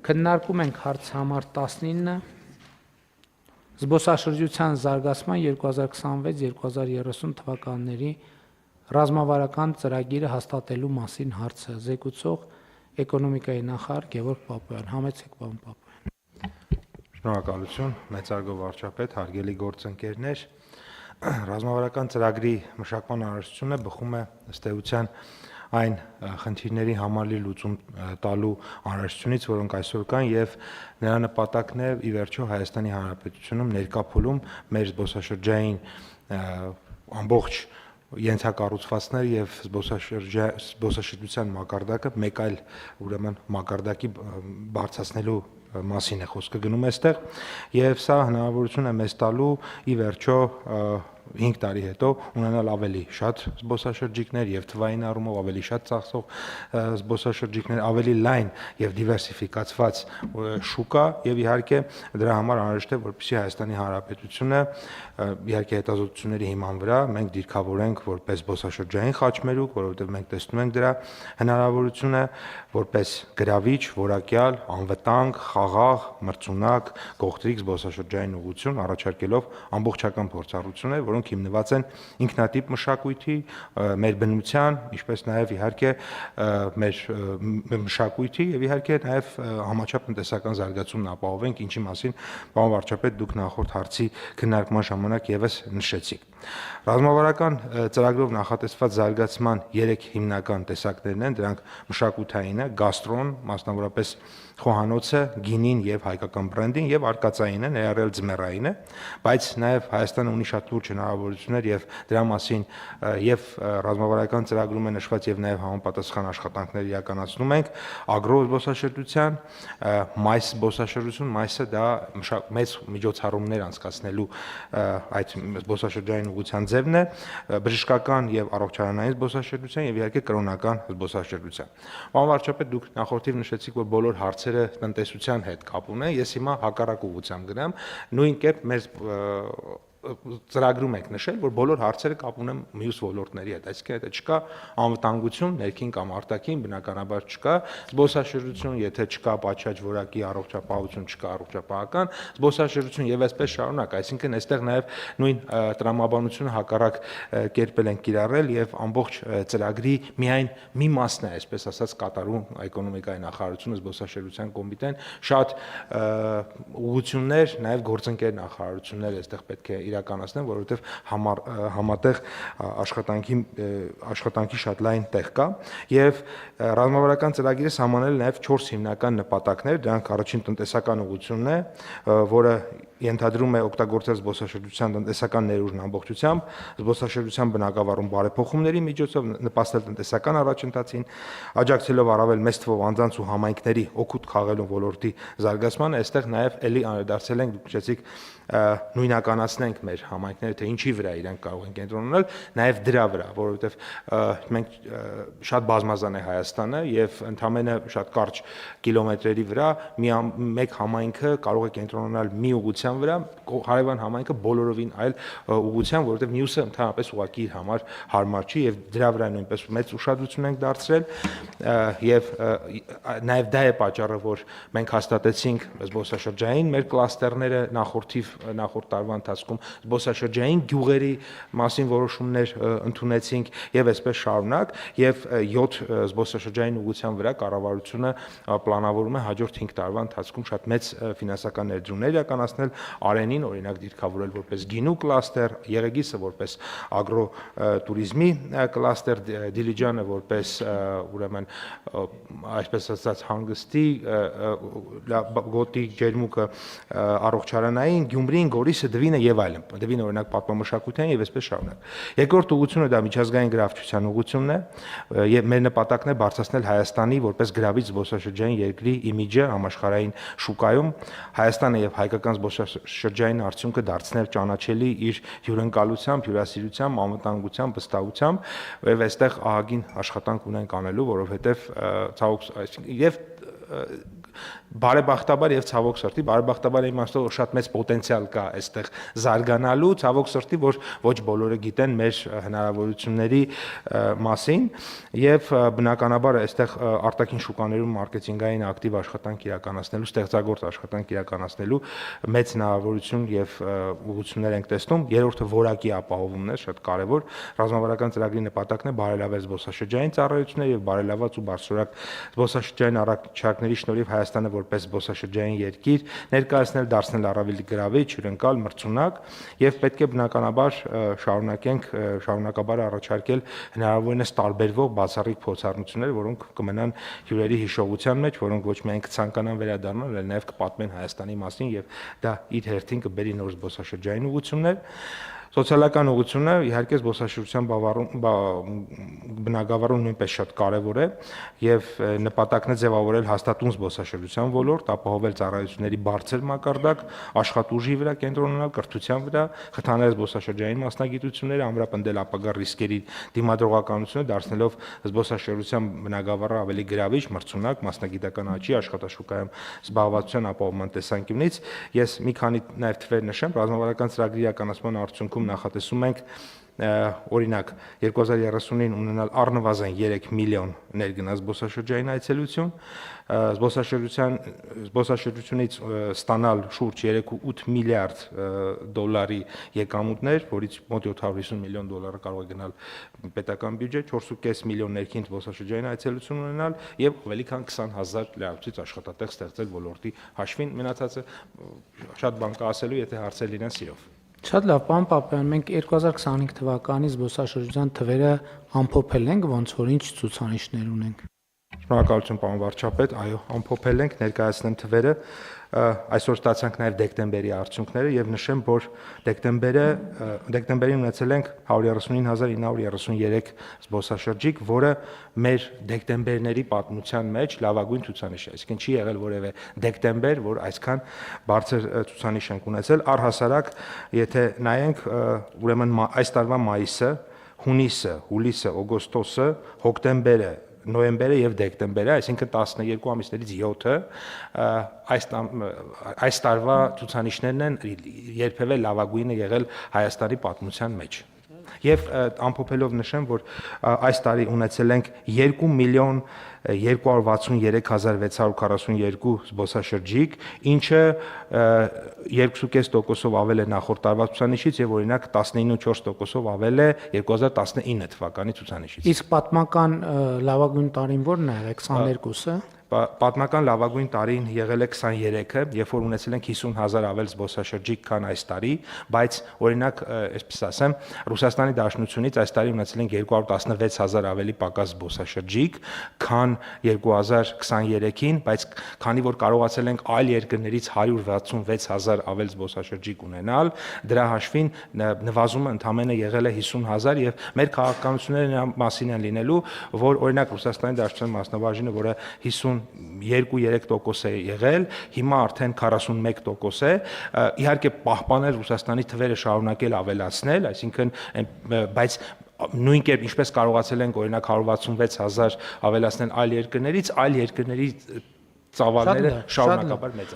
Քննարկում ենք հարց համար 19 զբոսաշրջության զարգացման 2026-2030 թվականների ռազմավարական ծրագիրը հաստատելու մասին հարցը զեկուցող էկոնոմիկայի նախարար Գևորգ Պապոյան։ Համեցեք, պարոն Պապոյան։ Շնորհակալություն, մեծարգո վարչապետ, հարգելի գործընկերներ։ Ռազմավարական ծրագրի մշակման անհրաժեշտությունը բխում է ըստ էության այն խնդիրների համալիր լուծում տալու անհրաժեշտությունից, որոնք այսօր կան, եւ նրա նպատակն է ի վերջո Հայաստանի Հանրապետությունում ներկա փուլում մեր զբոսաշրջային ամբողջ ենթակառուցվածքներ եւ զբոսաշրջության մակարդակը մեկ այլ ուրեմն մակարդակի բարձրացնելու մասին է խոսքը գնում այստեղ, եւ սա հնարավորություն է մեզ տալու ի վերջո 5 տարի հետո ունենալ ավելի շատ զբոսաշրջիկներ եւ թվային առումով ավելի շատ ծախսող զբոսաշրջիկներ, ավելի լայն եւ դիվերսիֆիկացված շուկա եւ իհարկե դրա համար անհրաժեշտ է, որպեսզի Հայաստանի Հանրապետությունը իհարկե հետազոտությունների հիման վրա մենք դիրքավորենք որպես զբոսաշրջային խաչմերուկ, որովհետեւ մենք տեսնում ենք դրա հնարավորությունը որպես գրավիչ, որակյալ, անվտանգ, խաղաղ, մրցունակ, գողտրիկ զբոսաշրջային ուղղություն առաջարկելով ամբողջական փորձառություններ, որոնք հիմնված են ինքնատիպ մշակույթի, մեր բնության, ինչպես նաև իհարկե մեր մշակույթի եւ իհարկե նաև համաչափ տնտեսական զարգացումն ապահովենք, ինչի մասին պարոն վարչապետ դուք նախորդ հարցի քննարկման ժամանակ եւս նշեցիք։ Ռազմավարական ծրագրով նախատեսված զարգացման 3 հիմնական տեսակներն են, դրանք մշակութայինը, գաստրոն, մասնավորապես խոհանոցը, գինին եւ հայկական բրենդին եւ արկածայինը, ներառյալ ձմեռայինը, բայց նաեւ Հայաստանը ունի շատ լուրջ հնարավորություններ եւ դրա մասին եւ ռազմավարական ծրագրում է նշված եւ նաեւ համապատասխան աշխատանքներ իրականացնում ենք ագրո զբոսաշրջության, մայս զբոսաշրջություն, մայսը դա մեծ միջոցառումներ անցկացնելու այդ զբոսաշրջային ուղղության ձևն է, բժշկական եւ առողջարանային զբոսաշրջության եւ իհարկե կրոնական զբոսաշրջության։ Պարոն վարչապետ, դուք նախորդիվ նշեցիք, որ բոլոր հարցերը տնտեսության հետ կապ ունեն, ես հիմա հակառակ ուղղությամբ գնամ, նույն կերպ մեր ծրագրում եք նշել, որ բոլոր հարցերը կապ ունեն մյուս ոլորտների հետ, այսինքն եթե չկա անվտանգություն, ներքին կամ արտաքին, բնականաբար չկա զբոսաշրջություն, եթե չկա պատշաճ որակի առողջապահություն, չկա առողջապահական զբոսաշրջություն եւ այսպես շարունակ, այսինքն այստեղ նաեւ նույն տրամաբանությունը հակառակ կերպել են կիրառել եւ ամբողջ ծրագրի միայն մի մասն է, այսպես ասած, կատարում էկոնոմիկայի նախարարությունը, զբոսաշրջության կոմիտեն, շատ ուղղություններ, նաեւ գործընկեր նախարարություններ այստեղ պետք է իրականացնեն, որովհետև համատեղ աշխատանքի շատ լայն տեղ կա եւ ռազմավարական ծրագիրը սահմանել նաեւ 4 հիմնական նպատակներ, դրանք առաջին տնտեսական ուղղությունն է, որը ենթադրում է օգտագործել զբոսաշրջության տնտեսական ներուժն ամբողջությամբ, զբոսաշրջության բնակավարում բարեփոխումների միջոցով նպաստել տնտեսական առաջընթացին, աջակցելով առավել մեծ թվով անձանց ու համայնքների օգուտ խաղելու ոլորտի զարգացմանը, այստեղ նաեւ էլի անդրադարձել ենք, դուք նշեցիք, նույնականացնենք մեր համայնքները, թե ինչի վրա իրենք կարող են կենտրոնանալ, նաեւ դրա վրա, որովհետեւ մենք շատ բազմազան է Հայաստանը եւ ընդամենը շատ կարճ կիլոմետրերի վրա մեկ համայնքը կարող է կենտրոնանալ մի ուղղության վրա, հարևան համայնքը բոլորովին այլ ուղղության, որովհետեւ մյուսը ընդհանրապես ուղղակի իր համար հարմար չի եւ դրա վրա նույնպես մեծ ուշադրություն ենք դարձրել եւ նաեւ դա է պատճառը, որ մենք հաստատեցինք զբոսաշրջային մեր կլաստերները նախորդ տարվա ընթացքում զբոսաշրջային գյուղերի մասին որոշումներ ընդունեցինք եւ այսպես շարունակ եւ 7 զբոսաշրջային ուղղության վրա կառավարությունը պլանավորում է հաջորդ 5 տարվա ընթացքում շատ մեծ ֆինանսական ներդրումներ իրականացնել, Արենին օրինակ դիրքավորել որպես գինու կլաստեր, Եղեգիսը որպես ագրո տուրիզմի կլաստեր, Դիլիջանը որպես ուրեմն այսպես ասած հանգստի գոտի ջերմուկը առողջարանային, Գյումրին, Գորիսը, Դվինը եւ այլն։ Դվինը օրինակ պատմամշակութային եւ այսպես շարունակ։ Երկրորդ ուղղությունը դա միջազգային գրավչության ուղղությունն է եւ մեր նպատակն է բարձրացնել Հայաստանի որպես գրավիչ զբոսաշրջային երկրի իմիջը համաշխարհային շուկայում, Հայաստանը եւ հայկական զբոսաշրջային արդյունքը դարձնել ճանաչելի իր հյուրընկալությամբ, հյուրասիրությամբ, անվտանգությամբ, վստահությամբ եւ այստեղ ահագին աշխատանք ունենք անելու, որովհետեւ ցավոք եւ բարեբախտաբար եւ ցավոք սրտի, բարեբախտաբար իմաստով շատ մեծ պոտենցիալ կա այստեղ զարգանալու, ցավոք սրտի, որ ոչ բոլորը գիտեն մեր հնարավորությունների մասին եւ բնականաբար այստեղ արտաքին շուկաներում մարքեթինգային ակտիվ աշխատանք իրականացնելու, ստեղծագործ աշխատանք իրականացնելու մեծ հնարավորություն եւ ուղղություններ ենք տեսնում։ Երրորդը որակի ապահովումն է, շատ կարեւոր։ Ռազմավարական ծրագրի նպատակն է բարելավել զբոսաշրջային ծառայությունները եւ բարելաված ու բարձրորակ զբոսաշրջային առաջարկների շնորհիվ Հայաստանը որպես զբոսաշրջային երկիր ներկայացնել, դարձնել առավել գրավիչ, հյուրընկալ, մրցունակ եւ պետք է բնականաբար շարունակաբար առաջարկել հնարավորինս տարբերվող բացառիկ փորձառնություններ, որոնք կմնան հյուրերի հիշողության մեջ, որոնք ոչ միայն կցանկանան վերադառնալ, այլ նաեւ կպատմեն Հայաստանի մասին եւ դա իր հերթին կբերի նոր զբոսաշրջային ուղղություններ։ Սոցիալական ուղղությունը իհարկե զբոսաշրջության բնագավառում նույնպես շատ կարևոր է եւ նպատակն է ձևավորել հաստատուն զբոսաշրջության ոլորտ, ապահովել ծառայությունների բարձր մակարդակ, աշխատուժի վրա կենտրոնանալ, կրթության վրա, խթանել զբոսաշրջային մասնագիտությունները, ամրապնդել ապագա ռիսկերի դիմադրողականությունը, դարձնելով զբոսաշրջության բնագավառը ավելի գրավիչ, մրցունակ, մասնագիտական աճի, աշխատաշուկայում զբաղվածության ապահովման տեսանկյունից։ Ես մի քանի նաեւ թվեր նշեմ, ռազմավարական ծրագրի իրականացման արդյունքում նախատեսում ենք օրինակ 2030-ին ունենալ առնվազն 3 միլիոն ներգնաց զբոսաշրջային այցելություն, զբոսաշրջությունից ստանալ շուրջ 3.8 միլիարդ դոլարի եկամուտներ, որից մոտ 750 միլիոն դոլարը կարող է գնալ պետական բյուջե, 4.5 միլիոն ներքին զբոսաշրջային այցելություն ունենալ եւ ավելի քան 20,000 լրացուցիչ աշխատատեղ ստեղծել ոլորտի հաշվին։ Մնացածը շատ բան կա ասելու, եթե հարցեր լինեն սիրով։ Շատ լավ, պարոն Պապյան, մենք 2025 թվականի զբոսաշրջության թվերը ամփոփել ենք, ոնց որ ինչ ցուցանիշներ ունենք։ Շնորհակալություն, պարոն վարչապետ, այո, ամփոփել ենք, ներկայացնեմ թվերը։ Այսօր ստացանք նաև դեկտեմբերի արդյունքները եւ նշեմ, որ դեկտեմբերին ունեցել ենք 139933 զբոսաշրջիկ, որը մեր դեկտեմբերների պատմության մեջ լավագույն ցուցանիշ է։ Այսինքն չի եղել որևէ դեկտեմբեր, որ այսքան բարձր ցուցանիշ ենք ունեցել։ Առհասարակ, եթե նայենք, ուրեմն այս տարվա մայիսը, հունիսը, հուլիսը, օգոստոսը, հոկտեմբերը, նոյեմբերը եւ դեկտեմբերը, այսինքն 12 ամիսներից 7-ը այս տարվա ցուցանիշներն են երբևէ լավագույնը եղել Հայաստանի պատմության մեջ։ Եվ ամփոփելով նշեմ, որ այս տարի ունեցել ենք 2 միլիոն 263642 զբոսաշրջիկ, ինչը 2.5%-ով ավել է նախորդ տարվա ցուցանիշից եւ օրինակ 19.4%-ով ավել է 2019 թվականի ցուցանիշից։ Իսկ պատմական լավագույն տարին ո՞րն է, 22-ը։ Պատմական լավագույն տարին եղել է 23-ը, երբ որ ունեցել ենք 50,000 ավել զբոսաշրջիկ, քան այս տարի, բայց օրինակ, այսպես ասեմ, Ռուսաստանի Դաշնությունից այս տարի ունեցել ենք 216,000 ավելի պակաս զբոսաշրջիկ, քան 2023-ին, բայց քանի որ կարողացել ենք այլ երկրներից 166,000 ավել զբոսաշրջիկ ունենալ, դրա հաշվին նվազումը ընդամենը եղել է 50,000 եւ մեր քաղաքականությունները մասին են լինելու, որ օրինակ Ռուսաստանի Դաշնության մասնաբաժինը, որը 52-3% է եղել, հիմա արդեն 41% է, իհարկե պահպանել Ռուսաստանի թվերը շարունակել ավելացնել, այսինքն բայց նույն կերպ ինչպես կարողացել ենք օրինակ 166,000 ավելացնել այլ երկրների ծավալները շարունակաբար մեծ